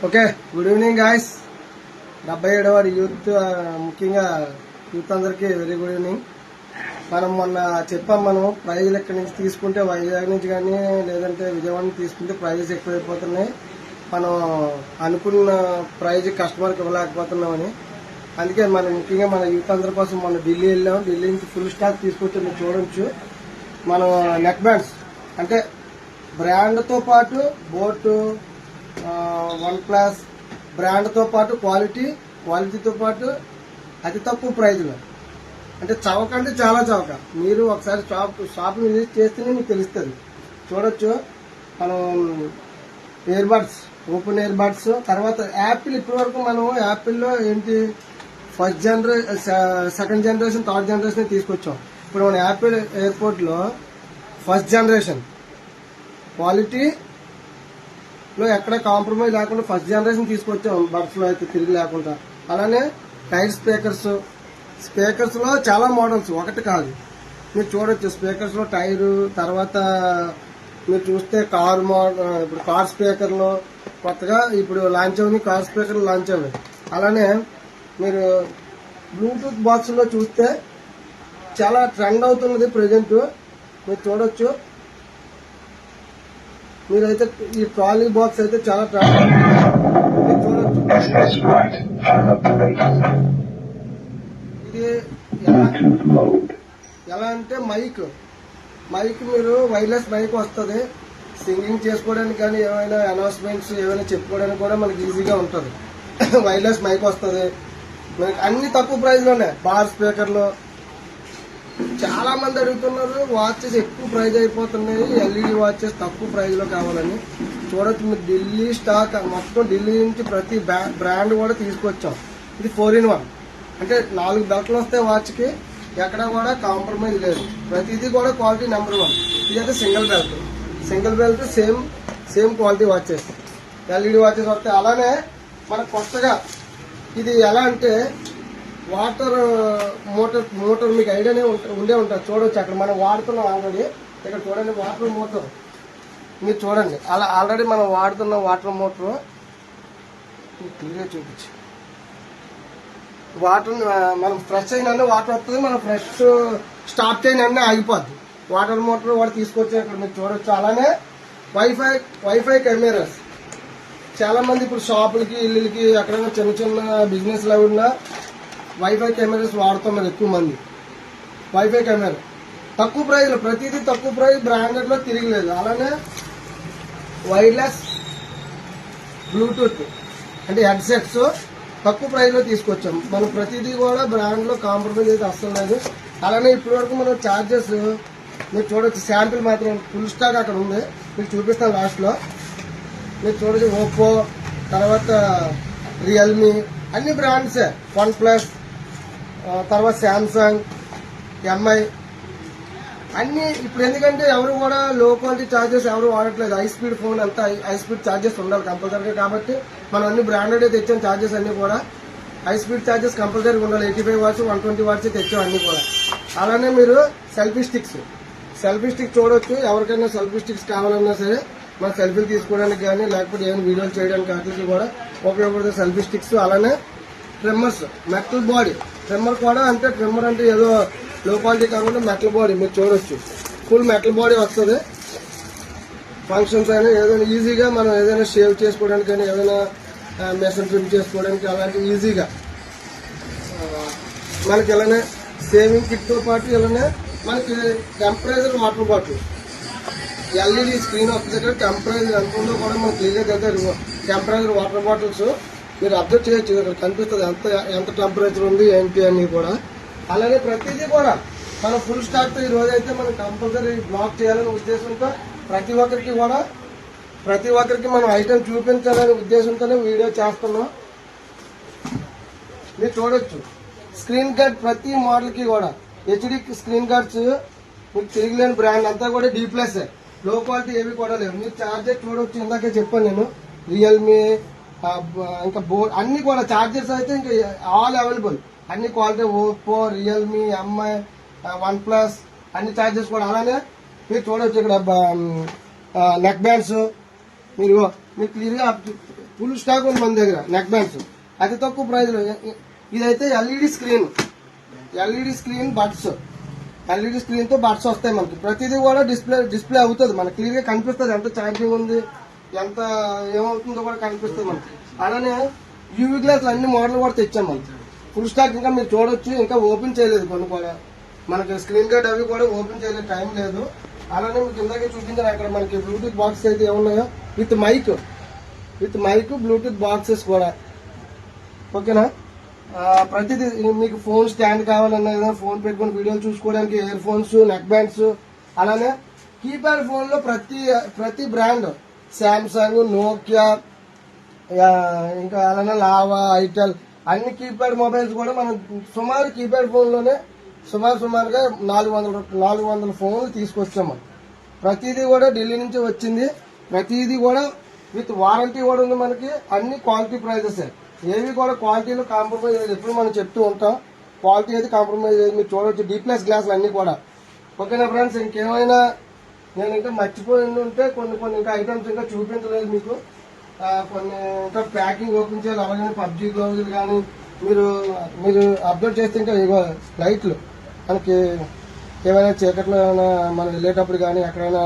Okay, good evening guys. 77వ youth, ముఖ్యంగా youth అందరికీ వెరీ గుడ్ ఈవినింగ్. మనం మొన్న చెప్పాం, మనం ప్రైజులు ఎక్కడి నుంచి తీసుకుంటే వైజాగ్ నుంచి కానీ లేదంటే విజయవాడ నుంచి తీసుకుంటే ప్రైజెస్ ఎక్కువైపోతున్నాయి, మనం అనుకున్న ప్రైజ్ కస్టమర్కి ఇవ్వలేకపోతున్నామని. అందుకే మనం ముఖ్యంగా మన యూత్ అందరి కోసం మొన్న ఢిల్లీ వెళ్ళాం. ఢిల్లీ నుంచి ఫుల్ స్టాక్ తీసుకొచ్చి మీరు చూడొచ్చు. మనం నెక్ బ్యాండ్స్ అంటే బ్రాండ్తో పాటు బోటు, వన్ ప్లస్ బ్రాండ్తో పాటు క్వాలిటీతో పాటు అతి తక్కువ ప్రైజ్లో, అంటే చవక అంటే చాలా చవక. మీరు ఒకసారి షాప్ విజిట్ చేస్తేనే మీకు తెలుస్తుంది. చూడొచ్చు. మనం ear buds, open ear buds, తర్వాత యాపిల్. ఇప్పటి వరకు మనం యాపిల్లో ఏంటి సెకండ్ జనరేషన్, థర్డ్ జనరేషన్ తీసుకొచ్చాం. ఇప్పుడు మన యాపిల్ ఎయిర్పోర్ట్లో ఫస్ట్ జనరేషన్ క్వాలిటీలో ఎక్కడ కాంప్రమైజ్ లేకుండా ఫస్ట్ జనరేషన్ తీసుకొచ్చాం. బడ్స్లో అయితే తిరిగి లేకుండా. అలానే టైర్ స్పీకర్స్లో చాలా మోడల్స్, ఒకటి కాదు. మీరు చూడొచ్చు స్పీకర్స్లో టైరు, తర్వాత మీరు చూస్తే కార్ మోడల్. ఇప్పుడు కార్ స్పీకర్లో కొత్తగా ఇప్పుడు లాంచ్ అవునాయి, కార్ స్పీకర్లు లాంచ్ అవ్వాలి. అలానే మీరు బ్లూటూత్ బాక్స్లో చూస్తే చాలా ట్రెండ్ అవుతున్నది ప్రజెంట్. మీరు చూడొచ్చు. మీరైతే ఈ ట్రాలీ బాక్స్ అయితే చాలా ట్రెండ్ అవుతుంది. మీరు చూడొచ్చు. ఇది ఎలా అంటే మైక్ మీరు వైర్లెస్ మైక్ వస్తుంది. సింగింగ్ చేసుకోవడానికి కానీ ఏమైనా అనౌన్స్మెంట్స్ ఏమైనా చెప్పుకోవడానికి కూడా మనకి ఈజీగా ఉంటుంది. వైర్లెస్ మైక్ వస్తుంది. మనకి అన్ని తక్కువ ప్రైజ్లోనే. బార్ స్పీకర్లు చాలా మంది అడుగుతున్నారు, వాచెస్ ఎక్కువ ప్రైజ్ అయిపోతున్నాయి, ఎల్ఈడి వాచెస్ తక్కువ ప్రైజ్ లో కావాలని. చూడొచ్చు మీరు, ఢిల్లీ స్టాక్ మొత్తం ఢిల్లీ నుంచి ప్రతి బ్రాండ్ కూడా తీసుకొచ్చాం. ఇది 4-in-1 అంటే 4 బెల్ట్లు వస్తాయి వాచ్కి, ఎక్కడ కూడా కాంప్రమైజ్ లేదు. ప్రతిదీ కూడా క్వాలిటీ నెంబర్ 1. ఇదైతే single belt same quality watches, LED watches వస్తాయి. అలానే మనకు కొత్తగా ఇది ఎలా అంటే వాటర్ మోటార్ మీకు ఐడియానే ఉండే ఉంటుంది. చూడొచ్చు, అక్కడ మనం వాడుతున్నాం ఆల్రెడీ. ఇక్కడ చూడండి, వాటర్ మోటార్ మీరు చూడండి. అలా ఆల్రెడీ మనం వాడుతున్న వాటర్ మోటార్ క్లియర్గా చూపించి, వాటర్ మనం ఫ్రెష్ అయినా వాటర్ వస్తుంది, మనం ఫ్రెష్ స్టాప్ చేయని ఆగిపోద్ది. వాటర్ మోటార్ కూడా తీసుకొచ్చి ఇక్కడ మీరు చూడొచ్చు. అలానే వైఫై కెమెరాస్. చాలా మంది ఇప్పుడు షాపులకి, ఇల్లులకి, ఎక్కడైనా చిన్న బిజినెస్లు అవి ఉన్నా వైఫై కెమెరాస్ వాడుతున్నారు ఎక్కువ మంది. వైఫై కెమెరా తక్కువ ప్రైజ్లో, ప్రతిదీ తక్కువ ప్రైజ్, బ్రాండెడ్లో తిరిగిలేదు. అలానే వైర్లెస్ బ్లూటూత్ అంటే హెడ్సెట్స్ తక్కువ ప్రైజ్లో తీసుకొచ్చాం. మనం ప్రతిదీ కూడా బ్రాండ్లో కాంప్రమైజ్ అయితే అస్సలు లేదు. అలానే ఇప్పటి వరకు మనం ఛార్జెస్ మీరు చూడొచ్చు. శాంపిల్ మాత్రం ఫుల్ స్టాక్ అక్కడ ఉంది, మీకు చూపిస్తాను లాస్ట్లో. మీరు చూడొచ్చు. ఓప్పో, తర్వాత రియల్మీ, అన్ని బ్రాండ్సే. వన్ ప్లస్, తర్వాత శాంసంగ్, ఎంఐ అన్ని. ఇప్పుడు ఎందుకంటే ఎవరు కూడా లో క్వాలిటీ ఛార్జెస్ ఎవరు వాడట్లేదు. హై స్పీడ్ ఫోన్ అంతా హై స్పీడ్ ఛార్జెస్ ఉండాలి కంపల్సరీగా. కాబట్టి మనం అన్ని బ్రాండెడ్ తెచ్చాం. ఛార్జెస్ అన్ని కూడా హై స్పీడ్ ఛార్జెస్ కంపల్సరీగా ఉండాలి. 85 వాట్స్ 120 వాట్స్ తెచ్చాం అన్ని కూడా. అలానే మీరు సెల్ఫీ స్టిక్స్ చూడొచ్చు. ఎవరికైనా సెల్ఫీ స్టిక్స్ కావాలన్నా సరే, మన సెల్ఫీలు తీసుకోవడానికి కానీ లేకపోతే ఏమైనా వీడియోలు చేయడానికి వాటికి కూడా ఉపయోగపడుతుంది సెల్ఫీ స్టిక్స్. అలానే ట్రిమ్మర్స్, మెటల్ బాడీ ట్రిమ్మర్ కూడా. అంటే ట్రిమ్మర్ అంటే ఏదో లో క్వాలిటీ కాకుండా మెటల్ బాడీ మీరు చూడొచ్చు. ఫుల్ మెటల్ బాడీ వస్తుంది. ఫంక్షన్స్ అయినా ఏదైనా ఈజీగా మనం ఏదైనా షేవ్ చేసుకోవడానికి కానీ ఏదైనా మెషిన్ ట్రిమ్ చేసుకోవడానికి అలాంటి ఈజీగా మనకి ఇలానే సేవింగ్ కిట్తో పాటు ఇలానే మనకి temperature water bottle, LED screen వస్తుంది. ఇక్కడ టెంపరేచర్ ఎంత ఉందో కూడా మనకి క్లియర్గా తెలుస్తుంది. టెంపరేచర్ వాటర్ బాటిల్స్ మీరు అబ్జర్వ్ చేయొచ్చు. ఇక్కడ కనిపిస్తుంది ఎంత టెంపరేచర్ ఉంది ఏంటి అని కూడా. అలానే ప్రతిదీ కూడా మనం ఫుల్ స్టాక్తో ఈ రోజైతే మనం కంపల్సరీ బ్లాక్ చేయాలనే ఉద్దేశంతో ప్రతి ఒక్కరికి మనం ఐటమ్ చూపించాలనే ఉద్దేశంతోనే వీడియో చేస్తున్నాం. మీరు చూడొచ్చు. స్క్రీన్ గార్డ్ ప్రతి మోడల్కి కూడా హెచ్డి స్క్రీన్ గార్డ్స్ మీకు తిరిగిలేని బ్రాండ్ అంతా కూడా D+. లో క్వాలిటీ ఏవి కూడా లేవు. మీరు చార్జర్ చూడొచ్చు. ఇందాకే చెప్పాను నేను. రియల్మీ, ఇంకా బోట్ అన్ని కూడా చార్జర్స్ అయితే ఇంకా ఆల్ అవైలబుల్. అన్ని quality Oppo, Realme, MI, one plus అన్ని చార్జెస్ కూడా. అలానే మీరు చూడొచ్చు ఇక్కడ నెక్ బ్యాండ్స్. మీరు క్లియర్గా ఫుల్ స్టాక్ ఉంది మన దగ్గర నెక్ బ్యాండ్స్ అతి తక్కువ ప్రైస్ లో. ఇదైతే LED screen buds, LED screen తో బడ్స్ వస్తాయి మనకి. ప్రతిదీ కూడా డిస్ప్లే అవుతుంది మనకి, క్లియర్ గా కనిపిస్తుంది ఎంత ఛార్జింగ్ ఉంది, ఎంత ఏమవుతుందో కూడా కనిపిస్తుంది మనకి. అలానే యూవీ గ్లాస్ అన్ని మోడల్ కూడా తెచ్చాం మనకి. ఫుల్ స్టాక్ ఇంకా మీరు చూడొచ్చు, ఇంకా ఓపెన్ చేయలేదు కొన్ని కూడా మనకి. స్క్రీన్ గార్డ్ అవి కూడా ఓపెన్ చేయలేదు, టైం లేదు. అలానే మీకు ఇందాకే చూపించాను అక్కడ మనకి బ్లూటూత్ బాక్స్ అయితే ఏమున్నాయో విత్ మైక్ బ్లూటూత్ బాక్సెస్ కూడా. ఓకేనా, ప్రతిదీ మీకు ఫోన్ స్టాండ్ కావాలన్నా, ఏదైనా ఫోన్ పెట్టుకుని వీడియోలు చూసుకోవడానికి ఇయర్ ఫోన్స్, నెక్ బ్యాండ్స్. అలానే కీప్యాడ్ ఫోన్ లో ప్రతి బ్రాండ్ శాంసంగ్, నోకియా, ఇంకా అలానే లావా, ఐటెల్ అన్ని కీప్యాడ్ మొబైల్స్ కూడా మనం సుమారు కీప్యాడ్ ఫోన్ లోనే సుమారుగా 400 ఫోన్లు తీసుకొచ్చాము. ప్రతిదీ కూడా ఢిల్లీ నుంచి వచ్చింది, ప్రతిదీ కూడా విత్ వారంటీ కూడా ఉంది మనకి. అన్ని క్వాలిటీ ప్రైజెస్, ఏవి కూడా క్వాలిటీలో కాంప్రమైజ్ అయ్యేది ఎప్పుడు మనం చెప్తూ ఉంటాం. క్వాలిటీ అయితే కాంప్రమైజ్ అయ్యేది మీరు చూడవచ్చు. D+ గ్లాసులు అన్ని కూడా. ఓకేనా ఫ్రెండ్స్, ఇంకేమైనా నేను ఇంకా మర్చిపోయి ఉంటే కొన్ని ఇంకా ఐటమ్స్ ఇంకా చూపించలేదు మీకు. కొన్ని ఇంకా ప్యాకింగ్ ఓపెన్ చేయాలి. అలాగే పబ్జీ గ్లౌజులు కానీ మీరు అప్డేట్ చేస్తే ఇంకా ఇగో లైట్లు మనకి ఏమైనా చీకట్లో ఏమైనా మనం వెళ్ళేటప్పుడు కానీ ఎక్కడైనా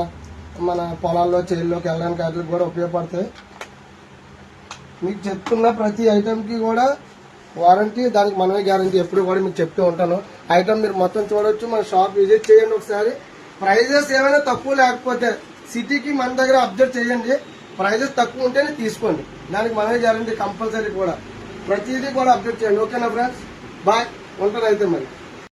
మన పొలాల్లో చేల్లోకి వెళ్ళడానికి వాటికి కూడా ఉపయోగపడతాయి. మీకు చెప్తున్న ప్రతి ఐటమ్కి కూడా వారంటీ, దానికి మనమే గ్యారంటీ ఎప్పుడు కూడా మీకు చెప్తూ ఉంటాను. ఐటమ్ మీరు మొత్తం చూడొచ్చు, మన షాప్ విజిట్ చేయండి ఒకసారి. ప్రైజెస్ ఏమైనా తక్కువ లేకపోతే సిటీకి మన దగ్గర అబ్జర్వ్ చేయండి. ప్రైజెస్ తక్కువ ఉంటేనే తీసుకోండి, దానికి మనమే గ్యారంటీ కంపల్సరీ కూడా. ప్రతిదీ కూడా అప్డేట్ చేయండి. ఓకేనా ఫ్రెండ్స్, బాయ్, ఉంటారు అయితే మరి.